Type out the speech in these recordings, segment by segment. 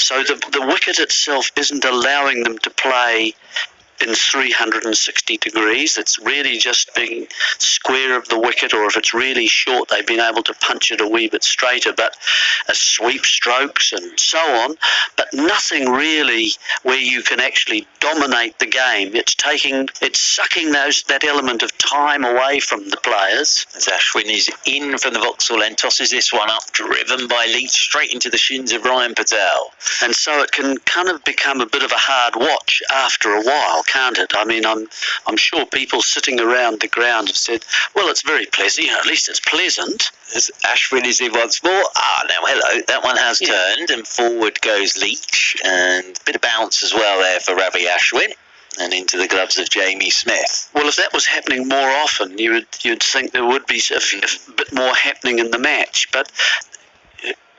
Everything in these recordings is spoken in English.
So the wicket itself isn't allowing them to play in 360 degrees. It's really just being square of the wicket, or if it's really short, they've been able to punch it a wee bit straighter, but sweep strokes and so on, but nothing really where you can actually dominate the game. It's sucking that element of time away from the players. As Ashwin is in from the Vauxhall and tosses this one up, driven by Leach straight into the shins of Ryan Patel. And so it can kind of become a bit of a hard watch after a while, can't it? I mean, I'm sure people sitting around the ground have said, well, it's very pleasant, at least it's pleasant. As Ashwin is in once more. Now hello, that one has turned, and forward goes Leach, and a bit of bounce as well there for Ravi Ashwin, and into the gloves of Jamie Smith. Well, if that was happening more often, you'd think there would be a bit more happening in the match, but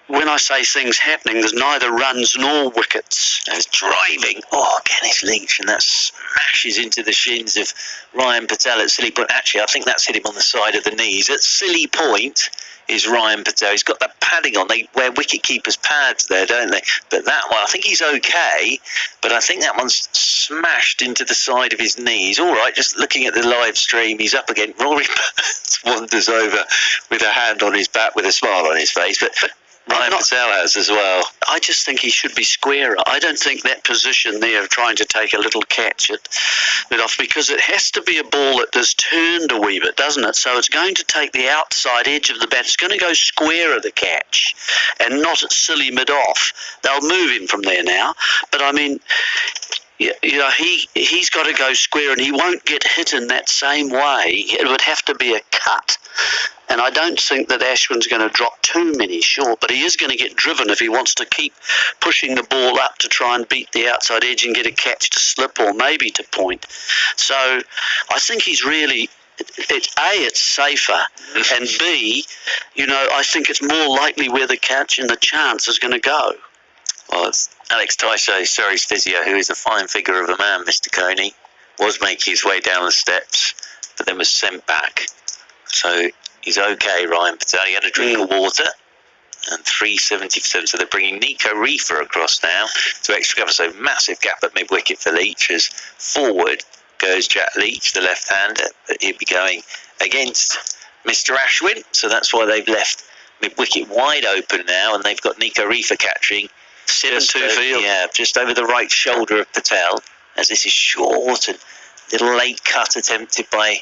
when I say things happening, there's neither runs nor wickets. There's driving. Again, it's Leach, and that smashes into the shins of Ryan Patel at silly point. Actually, I think that's hit him on the side of the knees. At silly point is Ryan Patel. He's got that padding on. They wear wicket keepers' pads there, don't they? But that one, I think he's okay, but I think that one's smashed into the side of his knees. All right, just looking at the live stream, he's up again. Rory Burns wanders over with a hand on his back with a smile on his face, but Ryan Patel has as well. I just think he should be squarer. I don't think that position there of trying to take a little catch it off, because it has to be a ball that is turned a wee bit, doesn't it? So it's going to take the outside edge of the bat. It's going to go square of the catch and not at silly mid-off. They'll move him from there now. But, I mean, he's got to go square, and he won't get hit in that same way. It would have to be a cut. And I don't think that Ashwin's going to drop too many short, but he is going to get driven if he wants to keep pushing the ball up to try and beat the outside edge and get a catch to slip or maybe to point. So I think he's really, it's safer, and B, I think it's more likely where the catch and the chance is going to go. Well, it's Alex Taisho, Surrey's physio, who is a fine figure of a man, Mr. Coney, was making his way down the steps, but then was sent back. So he's okay, Ryan Patel. He had a drink of water, and 377. So they're bringing Nico Reefer across now to extra cover. So massive gap at mid-wicket for Leach, as forward goes Jack Leach, the left-hander, but he'll be going against Mr. Ashwin. So that's why they've left mid-wicket wide open now, and they've got Nico Reefer catching 7-2 field. Yeah, just over the right shoulder of Patel, as this is short and little late cut attempted by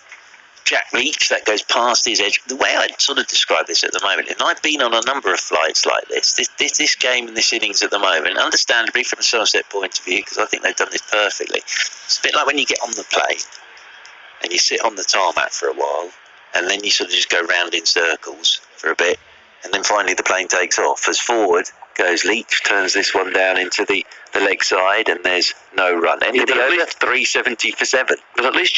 Jack Leach that goes past his edge. The way I'd sort of describe this at the moment, and I've been on a number of flights like this game and this innings at the moment, understandably from a Somerset point of view, because I think they've done this perfectly. It's a bit like when you get on the plane and you sit on the tarmac for a while, and then you sort of just go round in circles for a bit, and then finally the plane takes off. As forward goes Leach, turns this one down into the leg side, and there's no run. End of the over, 370 for 7. But at least